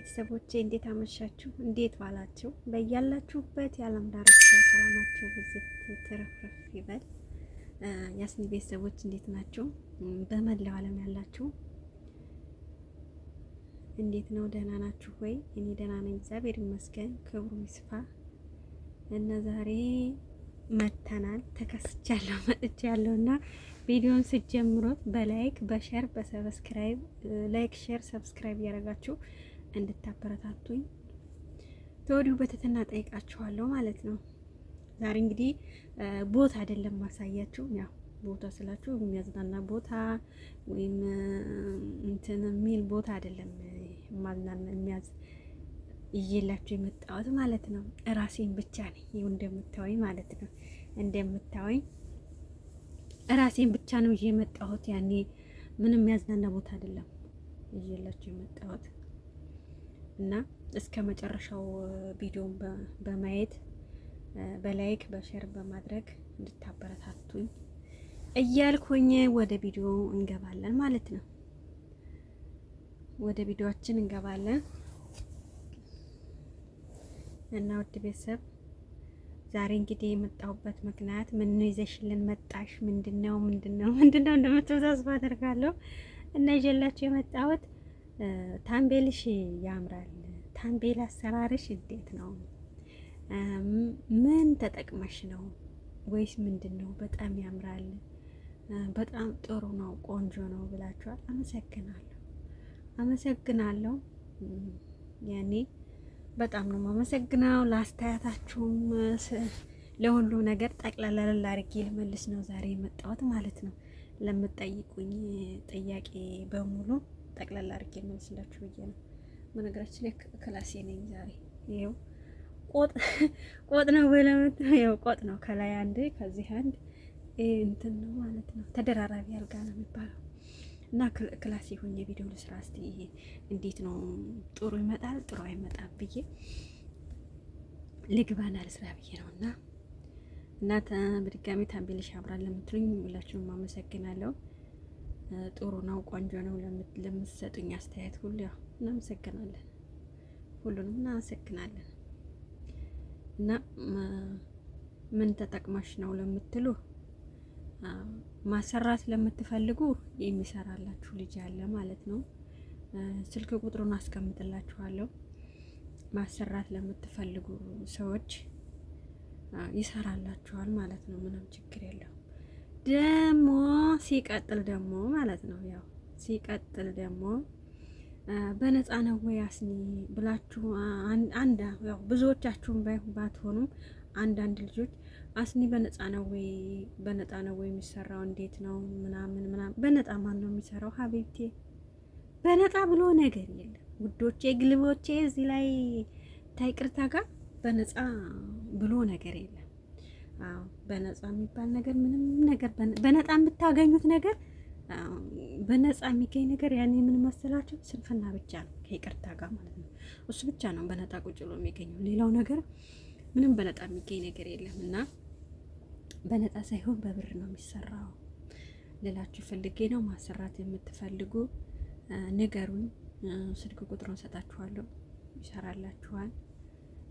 ቤተሰቦቼ እንዴት አመሻችሁ? እንዴት ዋላችሁ? በያላችሁበት የዓለም ዳርቻ ሰላማችሁ ብዝት ትረፍረፍ ይበል። ያስኒ ቤተሰቦች እንዴት ናችሁ? በመላው ዓለም ያላችሁ እንዴት ነው? ደህና ናችሁ ወይ? እኔ ደህና ነኝ፣ እግዚአብሔር ይመስገን፣ ክብሩ ይስፋ። እና ዛሬ መተናል ተከስቻለሁ መጥቻለሁና ቪዲዮን ስትጀምሩት በላይክ በሼር በሰብስክራይብ ላይክ ሼር ሰብስክራይብ ያደረጋችሁ እንድታበረታቱኝ ተወዲሁ በትህትና ጠይቃችኋለሁ ማለት ነው። ዛሬ እንግዲህ ቦታ አይደለም ማሳያችሁ፣ ያው ቦታ ስላችሁ የሚያዝናና ቦታ ወይም እንትን የሚል ቦታ አይደለም ማዝናና የሚያዝ ይዤላችሁ የመጣሁት ማለት ነው። ራሴን ብቻ ነኝ ይኸው እንደምታዩኝ ማለት ነው። እንደምታዩኝ ራሴን ብቻ ነው ይዤ የመጣሁት። ያኔ ምንም የሚያዝናና ቦታ አይደለም ይዤላችሁ የመጣሁት እና እስከ መጨረሻው ቪዲዮን በማየት በላይክ በሼር በማድረግ እንድታበረታቱኝ እያልኩኝ ወደ ቪዲዮ እንገባለን ማለት ነው። ወደ ቪዲዮአችን እንገባለን እና ውድ ቤተሰብ ዛሬ እንግዲህ የመጣሁበት ምክንያት ምን ይዘሽልን መጣሽ? ምንድነው እንደምትሉ ተስፋ አደርጋለሁ። እና ይዤላችሁ የመጣሁት ታምቤልሽ ያምራል። ታምቤል አሰራርሽ እንዴት ነው? ምን ተጠቅመሽ ነው ወይስ ምንድነው? በጣም ያምራል፣ በጣም ጥሩ ነው፣ ቆንጆ ነው ብላችኋል። አመሰግናለሁ። ያኔ በጣም ነው የማመሰግነው ለአስተያየታችሁም፣ ለሁሉ ነገር ጠቅላላ አድርጌ ልመልስ ነው ዛሬ የመጣሁት ማለት ነው። ለምትጠይቁኝ ጥያቄ በሙሉ ጠቅላላ አድርጌ ልመልስላችሁ ብዬ ነው። በነገራችን ላይ ክላሴ ነኝ ዛሬ። ይኸው ቆጥ ነው በለምት ይኸው ቆጥ ነው። ከላይ አንድ ከዚህ አንድ እንትን ነው ማለት ነው። ተደራራቢ አልጋ ነው የሚባለው። እና ክላስ ይሁን የቪዲዮ ልስራ እስቲ እንዴት ነው ጥሩ ይመጣል ጥሩ አይመጣም ብዬ ልግባና ልስራ ብዬ ነውና እና በድጋሚ ታምቤልሽ ያምራል ለምትሉኝ ሁላችሁም አመሰግናለሁ። ጥሩ ነው ቆንጆ ነው ለምትሰጡኝ አስተያየት ሁሉ ያው እናመሰግናለን፣ ሁሉንም እናመሰግናለን። እና ምን ተጠቅመሽ ነው ለምትሉ ማሰራት ለምትፈልጉ የሚሰራላችሁ ልጅ አለ ማለት ነው። ስልክ ቁጥሩን አስቀምጥላችኋለሁ። ማሰራት ለምትፈልጉ ሰዎች ይሰራላችኋል ማለት ነው። ምንም ችግር የለውም። ደግሞ ሲቀጥል ደግሞ ማለት ነው ያው ሲቀጥል ደግሞ በነፃ ነው ወይ ያስኒ ብላችሁ ያው ብዙዎቻችሁም ባትሆኑም አንዳንድ ልጆች አስኒ በነፃ ነው ወይ የሚሰራው? እንዴት ነው ምናምን በነፃ ማን ነው የሚሰራው? ሀቢብቴ በነፃ ብሎ ነገር የለም ውዶቼ፣ ግልቦቼ እዚህ ላይ ታይቅርታ ጋር በነፃ ብሎ ነገር የለም። አዎ በነፃ የሚባል ነገር ምንም ነገር በነፃ የምታገኙት ነገር በነፃ የሚገኝ ነገር ያኔ ምን መሰላችሁ? ስንፍና ብቻ ነው ከይቅርታ ጋር ማለት ነው። እሱ ብቻ ነው በነፃ ቁጭ ብሎ የሚገኘው። ሌላው ነገር ምንም በነፃ የሚገኝ ነገር የለም። እና በነፃ ሳይሆን በብር ነው የሚሰራው ልላችሁ ፈልጌ ነው። ማሰራት የምትፈልጉ ንገሩኝ፣ ስልክ ቁጥሩን ሰጣችኋለሁ፣ ይሰራላችኋል።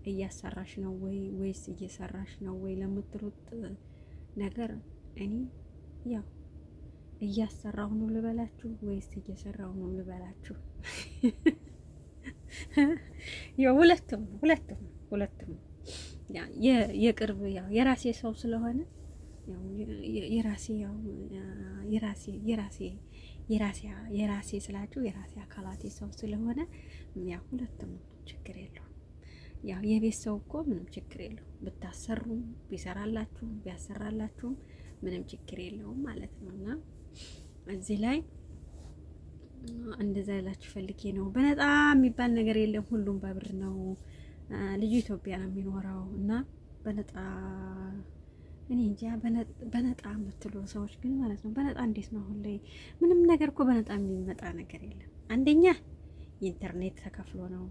እያሰራሽ ነው ወይስ እየሰራሽ ነው ወይ ለምትሉት ነገር እኔ ያው እያሰራሁ ነው ልበላችሁ ወይስ እየሰራሁ ነው ልበላችሁ? ያው ሁለቱም የቅርብ ያው የራሴ ሰው ስለሆነ ያው የራሴ ስላችሁ የራሴ አካላቴ ሰው ስለሆነ ያው ሁለቱም ችግር የለውም። ያው የቤት ሰው እኮ ምንም ችግር የለውም። ብታሰሩም ቢሰራላችሁም ቢያሰራላችሁም ምንም ችግር የለውም ማለት ነውና እዚህ ላይ እንደዛ ያላችሁ ፈልጌ ነው። በነፃ የሚባል ነገር የለም፣ ሁሉም በብር ነው። ልጁ ኢትዮጵያ ነው የሚኖረው እና በነፃ እኔ እንጃ በነፃ የምትሉ ሰዎች ግን ማለት ነው በነፃ እንዴት ነው? አሁን ላይ ምንም ነገር እኮ በነፃ የሚመጣ ነገር የለም። አንደኛ ኢንተርኔት ተከፍሎ ነው።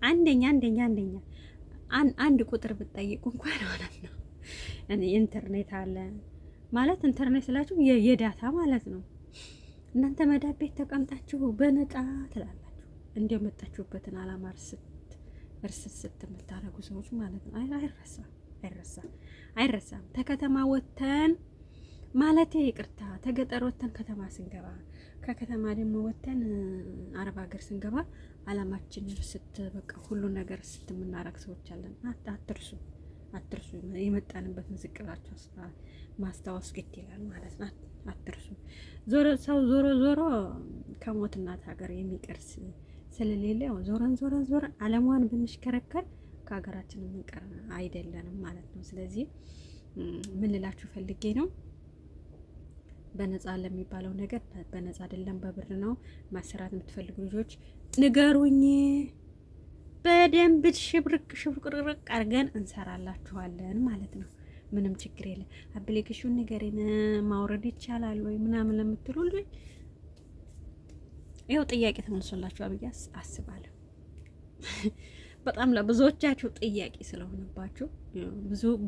አንደኛ አንድ ቁጥር ብትጠይቁ እንኳን ማለት ነው ኢንተርኔት አለ ማለት ኢንተርኔት ስላችሁ የዳታ ማለት ነው። እናንተ መዳብ ቤት ተቀምጣችሁ በነፃ ትላላችሁ። እንደመጣችሁበትን አላማ እርስ የምታረጉ ሰዎች ማለት ነው። አይረሳም። ተከተማ ወተን ማለት ይቅርታ፣ ተገጠር ወተን ከተማ ስንገባ፣ ከከተማ ደግሞ ወተን አረብ ሀገር ስንገባ አላማችን በቃ ሁሉ ነገር የምናረግ ሰዎች አለን። አትርሱ። የመጣንበትን ዝቅ ብላችሁ ማስታወስ ግድ ይላል ማለት ነው። አትርሱ። ዞሮ ከሞት እናት ሀገር የሚቀርስ ስለሌለ ዞረን አለሟን ብንሽከረከር ከሀገራችን የምንቀር አይደለንም ማለት ነው። ስለዚህ ምን ልላችሁ ፈልጌ ነው፣ በነፃ ለሚባለው ነገር በነፃ አይደለም፣ በብር ነው። ማሰራት የምትፈልጉ ልጆች ንገሩኝ፣ በደንብ ሽብርቅርቅ አድርገን እንሰራላችኋለን ማለት ነው። ምንም ችግር የለም። አፕሊኬሽን ንገሪን ማውረድ ይቻላል ወይ ምናምን ለምትሉ ልጆች ይኸው ጥያቄ ተመልሶላችኋል ብዬ አስባለሁ። በጣም ለብዙዎቻችሁ ጥያቄ ስለሆነባችሁ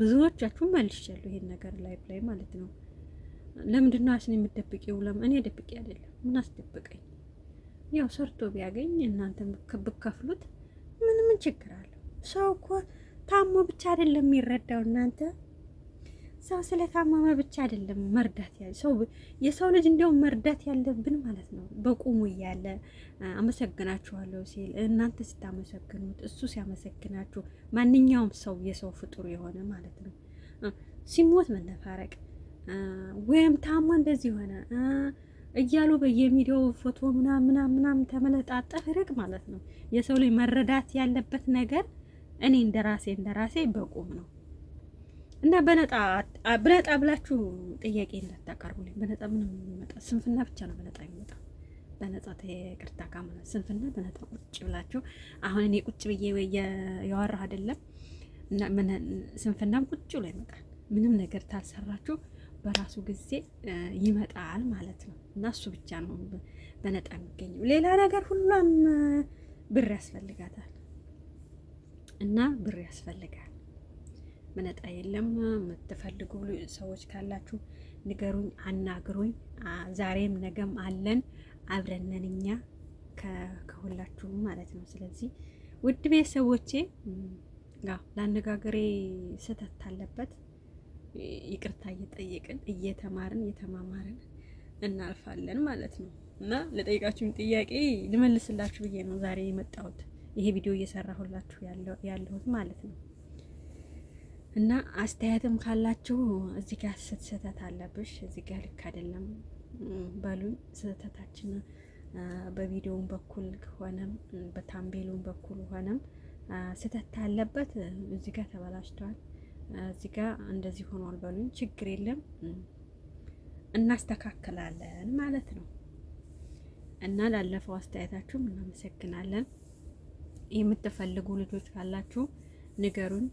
ብዙዎቻችሁ መልሻለሁ ይሄን ነገር ላይ ማለት ነው። ለምንድን ነው አስኒ የምትደብቂው? እኔ ደብቄ አይደለም። ምን አስደብቀኝ? ያው ሰርቶ ቢያገኝ እናንተ ብከፍሉት ምን ችግር አለው? ሰው እኮ ታሞ ብቻ አይደለም የሚረዳው እናንተ። ሰው ስለታመመ ብቻ አይደለም መርዳት የሰው ልጅ እንዲያውም መርዳት ያለብን ማለት ነው በቁሙ እያለ አመሰግናችኋለሁ ሲል እናንተ ስታመሰግኑት እሱ ሲያመሰግናችሁ፣ ማንኛውም ሰው የሰው ፍጡር የሆነ ማለት ነው ሲሞት መነፋረቅ ወይም ታሞ እንደዚህ ሆነ እያሉ በየሚዲያው ፎቶ ምናምን ተመለጣጠፍ ርቅ ማለት ነው። የሰው ልጅ መረዳት ያለበት ነገር እኔ እንደራሴ በቁም ነው እና በነጣ ብላችሁ ጥያቄ እንዳታቀርቡልኝ። በነጣ ምንም የሚመጣ ስንፍና ብቻ ነው በነጣ የሚመጣ። በነጣ ተቅርታ ካመና ስንፍና በነጣ ቁጭ ብላችሁ አሁን እኔ ቁጭ ብዬ ያወራህ አይደለም እና ስንፍናም ቁጭ ብሎ ይመጣል። ምንም ነገር ታልሰራችሁ በራሱ ጊዜ ይመጣል ማለት ነው። እና እሱ ብቻ ነው በነጣ የሚገኘው። ሌላ ነገር ሁሉም ብር ያስፈልጋታል እና ብር ያስፈልጋል። በነጣ የለም። የምትፈልጉ ሰዎች ካላችሁ ንገሩኝ፣ አናግሩኝ። ዛሬም ነገም አለን፣ አብረነን እኛ ከሁላችሁም ማለት ነው። ስለዚህ ውድ ቤተሰቦቼ ለአነጋገሬ ስህተት አለበት ይቅርታ እየጠየቅን እየተማማርን እናልፋለን ማለት ነው። እና ለጠይቃችሁም ጥያቄ ልመልስላችሁ ብዬ ነው ዛሬ የመጣሁት ይሄ ቪዲዮ እየሰራሁላችሁ ያለሁት ማለት ነው። እና አስተያየትም ካላችሁ እዚህ ጋር ስህተት አለብሽ፣ እዚህ ጋር ልክ አይደለም በሉኝ። ስህተታችን በቪዲዮውን በኩል ሆነም በታምቤሉን በኩል ሆነም ስህተት አለበት፣ እዚህ ጋር ተበላሽቷል፣ እዚህ ጋር እንደዚህ ሆኗል በሉኝ። ችግር የለም እናስተካክላለን ማለት ነው። እና ላለፈው አስተያየታችሁም እናመሰግናለን። የምትፈልጉ ልጆች ካላችሁ ንገሩኝ፣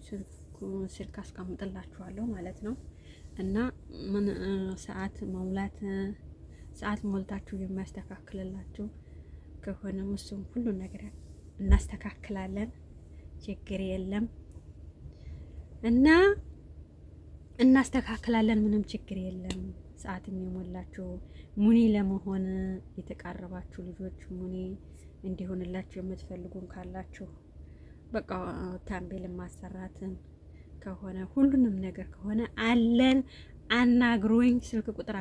ስልክ አስቀምጥላችኋለሁ ማለት ነው። እና ምን ሰዓት ሞልታችሁ የሚያስተካክልላችሁ ከሆነም እሱም ሁሉ ነገር እናስተካክላለን፣ ችግር የለም። እና እናስተካክላለን፣ ምንም ችግር የለም። ሰዓትም የሞላችሁ ሙኒ ለመሆን የተቃረባችሁ ልጆች ሙኒ እንዲሆንላችሁ የምትፈልጉም ካላችሁ በቃ ታምቤል ማሰራትን ከሆነ ሁሉንም ነገር ከሆነ አለን፣ አናግሩኝ። ስልክ ቁጥር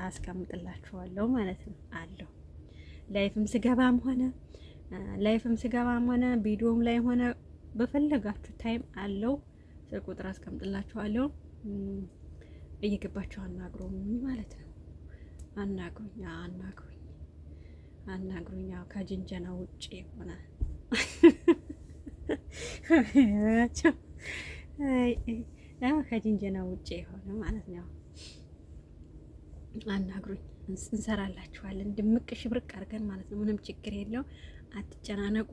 አስቀምጥላችኋለሁ ማለት ነው አለው። ላይፍም ስገባም ሆነ ቪዲዮም ላይ ሆነ በፈለጋችሁ ታይም አለው። ስልክ ቁጥር አስቀምጥላችኋለሁ። እየገባችሁ አናግሩኝ ማለት ነው። አናግሩኝ። ያው ከጅንጀና ውጪ ሆነ ከጅንጀና ውጪ የሆነ ማለት ነው። አናግሩኝ፣ እንሰራላችኋለን ድምቅ ሽብርቅ አድርገን ማለት ነው። ምንም ችግር የለው፣ አትጨናነቁ።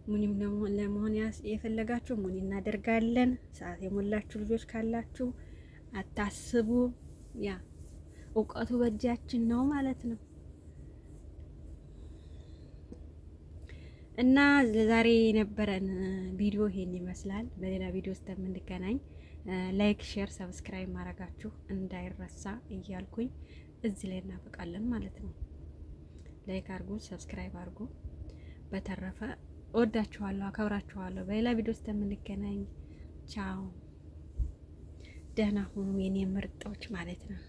ሙኒም ለመሆን የፈለጋችሁ ሙኒ እናደርጋለን። ሰዓት የሞላችሁ ልጆች ካላችሁ አታስቡ፣ ያ እውቀቱ በእጃችን ነው ማለት ነው። እና ለዛሬ የነበረን ቪዲዮ ይሄን ይመስላል። በሌላ ቪዲዮ ውስጥ የምንገናኝ፣ ላይክ፣ ሼር፣ ሰብስክራይብ ማድረጋችሁ እንዳይረሳ እያልኩኝ እዚህ ላይ እናበቃለን ማለት ነው። ላይክ አድርጉ፣ ሰብስክራይብ አድርጉ። በተረፈ እወዳችኋለሁ፣ አከብራችኋለሁ። በሌላ ቪዲዮ ውስጥ የምንገናኝ። ቻው፣ ደህና ሁኑ የኔ ምርጦች ማለት ነው።